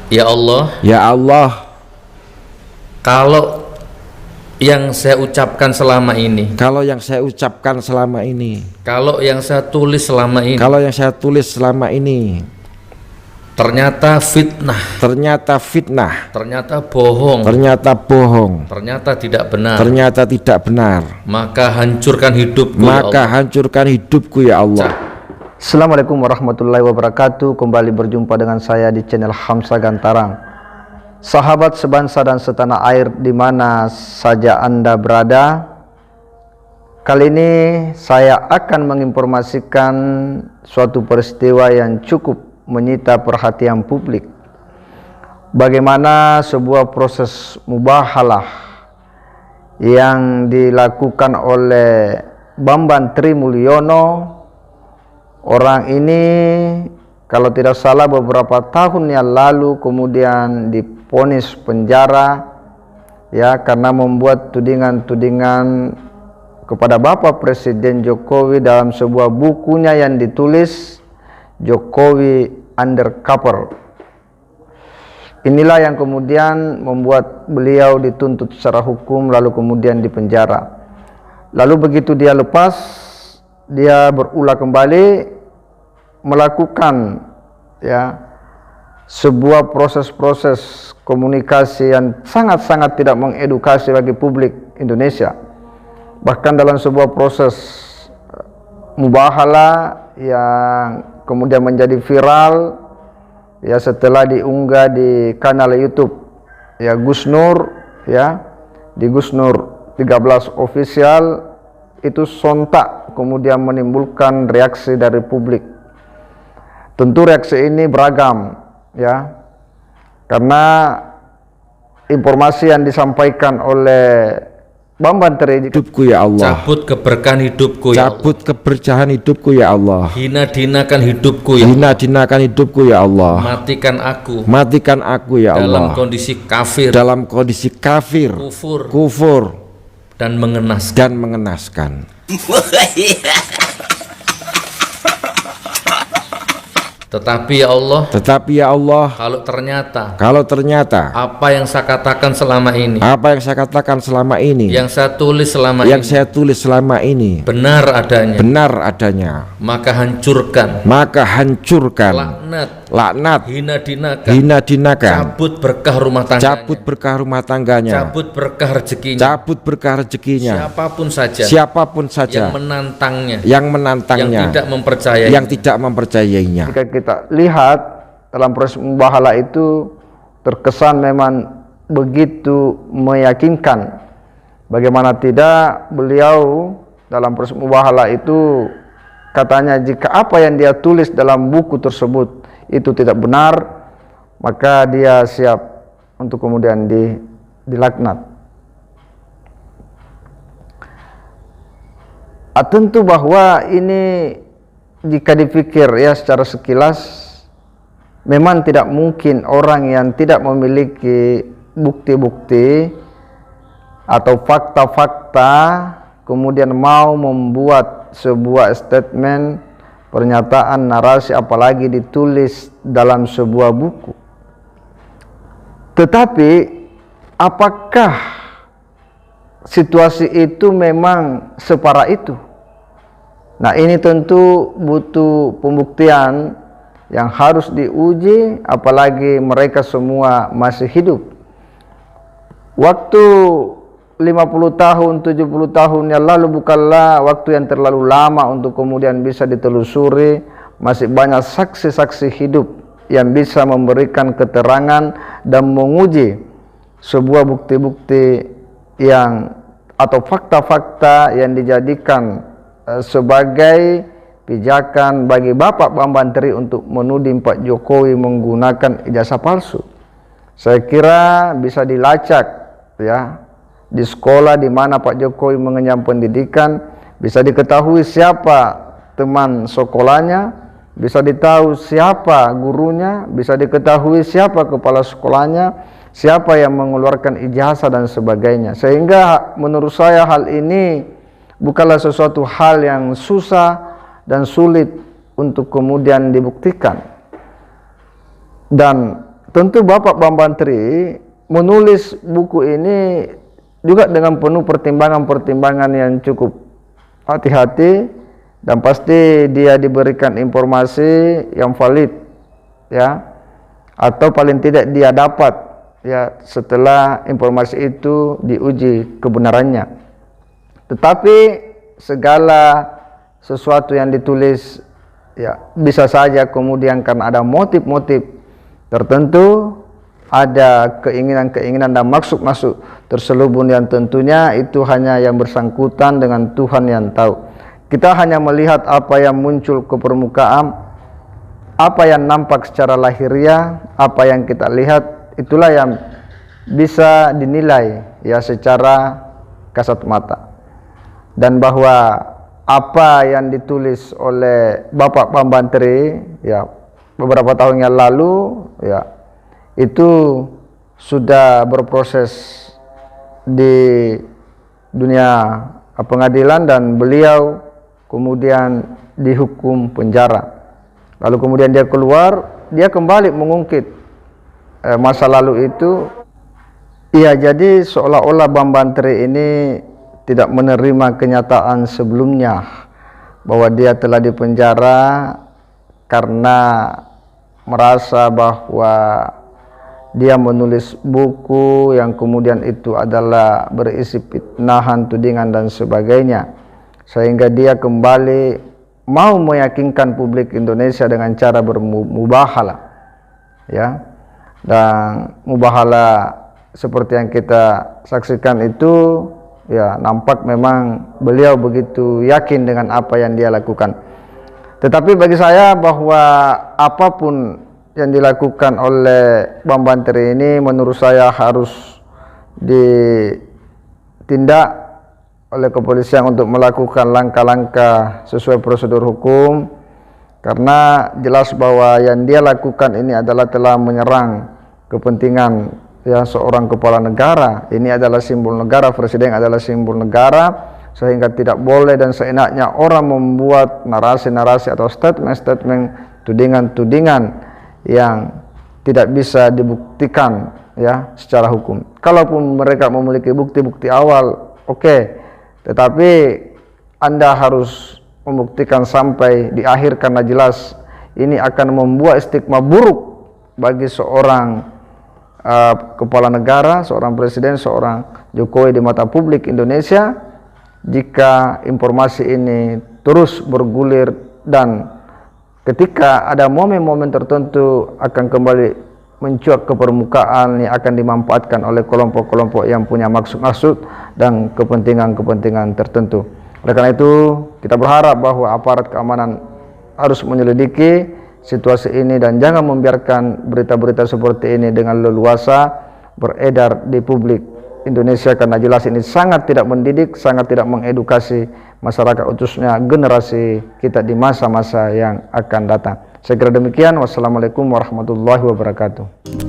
Ya Allah, Ya Allah, kalau yang saya ucapkan selama ini, kalau yang saya ucapkan selama ini, kalau yang saya tulis selama ini, kalau yang saya tulis selama ini ternyata fitnah, ternyata fitnah, ternyata bohong, ternyata bohong, ternyata tidak benar, ternyata tidak benar, maka hancurkan hidupku, ya maka Allah. hancurkan hidupku ya Allah. Assalamualaikum warahmatullahi wabarakatuh. Kembali berjumpa dengan saya di channel Hamsa Gantarang. Sahabat sebangsa dan setanah air di mana saja Anda berada, kali ini saya akan menginformasikan suatu peristiwa yang cukup menyita perhatian publik. Bagaimana sebuah proses mubahalah yang dilakukan oleh Bambang Trimulyono. Orang ini kalau tidak salah beberapa tahun yang lalu kemudian divonis penjara ya karena membuat tudingan-tudingan kepada Bapak Presiden Jokowi dalam sebuah bukunya yang ditulis Jokowi Undercover. Inilah yang kemudian membuat beliau dituntut secara hukum lalu kemudian dipenjara. Lalu begitu dia lepas, dia berulah kembali melakukan ya sebuah proses-proses komunikasi yang sangat-sangat tidak mengedukasi bagi publik Indonesia. Bahkan dalam sebuah proses mubahalah yang kemudian menjadi viral ya setelah diunggah di kanal YouTube ya Gus Nur ya, di Gus Nur 13 official, itu sontak kemudian menimbulkan reaksi dari publik. Tentu reaksi ini beragam ya, karena informasi yang disampaikan oleh Bambang Trimulyono, Hidupku ya Allah, Cabut keberkahan hidupku, ya Allah. cabut keberkahan hidupku ya Allah, Hina-dinakan hidupku, ya Allah. hina-dinakan hidupku ya Allah, Matikan aku matikan aku ya dalam Allah, kondisi kafir, dalam kondisi kafir, kufur dan mengenaskan. dan mengenaskan. Tetapi ya Allah, Tetapi ya Allah, kalau ternyata apa yang saya katakan selama ini, yang saya tulis selama yang ini saya tulis selama ini benar adanya, maka hancurkan, hancurkan, laknat, hina-dinakan, cabut berkah rumah tangganya, cabut berkah rumah tangganya, cabut berkah rezekinya, cabut berkah rezekinya, siapapun saja yang menantangnya, yang menantangnya, yang tidak yang mempercayainya. jika kita lihat dalam proses mubahalah itu terkesan memang begitu meyakinkan. Bagaimana tidak, beliau dalam proses mubahalah itu katanya jika apa yang dia tulis dalam buku tersebut itu tidak benar, maka dia siap untuk kemudian dilaknat. Tentu bahwa ini jika dipikir ya secara sekilas, memang tidak mungkin orang yang tidak memiliki bukti-bukti atau fakta-fakta kemudian mau membuat sebuah statement, pernyataan, narasi, apalagi ditulis dalam sebuah buku. Tetapi apakah situasi itu memang separah itu? Nah, ini tentu butuh pembuktian yang harus diuji, apalagi mereka semua masih hidup. Waktu 50 tahun, 70 tahun yang lalu bukanlah waktu yang terlalu lama untuk kemudian bisa ditelusuri. Masih banyak saksi-saksi hidup yang bisa memberikan keterangan dan menguji sebuah bukti-bukti yang atau fakta-fakta yang dijadikan sebagai pijakan bagi Bapak Bambang Tri untuk menuding Pak Jokowi menggunakan ijazah palsu. Saya kira bisa dilacak ya di sekolah di mana Pak Jokowi mengenyam pendidikan, bisa diketahui siapa teman sekolahnya, bisa ditahu siapa gurunya, bisa diketahui siapa kepala sekolahnya, siapa yang mengeluarkan ijazah dan sebagainya. Sehingga menurut saya hal ini bukanlah sesuatu hal yang susah dan sulit untuk kemudian dibuktikan. Dan tentu Bapak Bambantri menulis buku ini juga dengan penuh pertimbangan-pertimbangan yang cukup hati-hati, dan pasti dia diberikan informasi yang valid, ya, atau paling tidak dia dapat, ya, setelah informasi itu diuji kebenarannya. Tetapi segala sesuatu yang ditulis, ya, bisa saja kemudian karena ada motif-motif tertentu, ada keinginan-keinginan dan maksud-maksud terselubung yang tentunya itu hanya yang bersangkutan dengan Tuhan yang tahu. Kita hanya melihat apa yang muncul ke permukaan, apa yang nampak secara lahiriah, apa yang kita lihat, itulah yang bisa dinilai, ya, secara kasat mata. Dan bahwa apa yang ditulis oleh Bapak Bambantri, ya, beberapa tahun yang lalu, ya, itu sudah berproses di dunia pengadilan dan beliau kemudian dihukum penjara. Lalu kemudian dia keluar, dia kembali mengungkit masa lalu itu. Iya, jadi seolah-olah Bambantri ini tidak menerima kenyataan sebelumnya bahwa dia telah dipenjara karena merasa bahwa dia menulis buku yang kemudian itu adalah berisi fitnahan, tudingan dan sebagainya, sehingga dia kembali mau meyakinkan publik Indonesia dengan cara bermubahalah, ya. Dan mubahalah seperti yang kita saksikan itu, ya, nampak memang beliau begitu yakin dengan apa yang dia lakukan. Tetapi bagi saya bahwa apapun yang dilakukan oleh Bambantri ini menurut saya harus ditindak oleh kepolisian untuk melakukan langkah-langkah sesuai prosedur hukum, karena jelas bahwa yang dia lakukan ini adalah telah menyerang kepentingan, ya, seorang kepala negara. Ini adalah simbol negara, presiden adalah simbol negara, sehingga tidak boleh dan seenaknya orang membuat narasi-narasi atau statement-statement, tudingan-tudingan yang tidak bisa dibuktikan, ya, secara hukum. Kalaupun mereka memiliki bukti-bukti awal, oke, tetapi Anda harus membuktikan sampai di akhir, karena jelas ini akan membuat stigma buruk bagi seorang kepala negara, seorang presiden, seorang Jokowi di mata publik Indonesia jika informasi ini terus bergulir, dan ketika ada momen-momen tertentu akan kembali mencuat ke permukaan yang akan dimanfaatkan oleh kelompok-kelompok yang punya maksud-maksud dan kepentingan-kepentingan tertentu. Oleh karena itu, kita berharap bahwa aparat keamanan harus menyelidiki situasi ini dan jangan membiarkan berita-berita seperti ini dengan leluasa beredar di publik Indonesia, karena jelas ini sangat tidak mendidik, sangat tidak mengedukasi masyarakat, khususnya generasi kita di masa-masa yang akan datang. Saya kira demikian. Wassalamualaikum warahmatullahi wabarakatuh.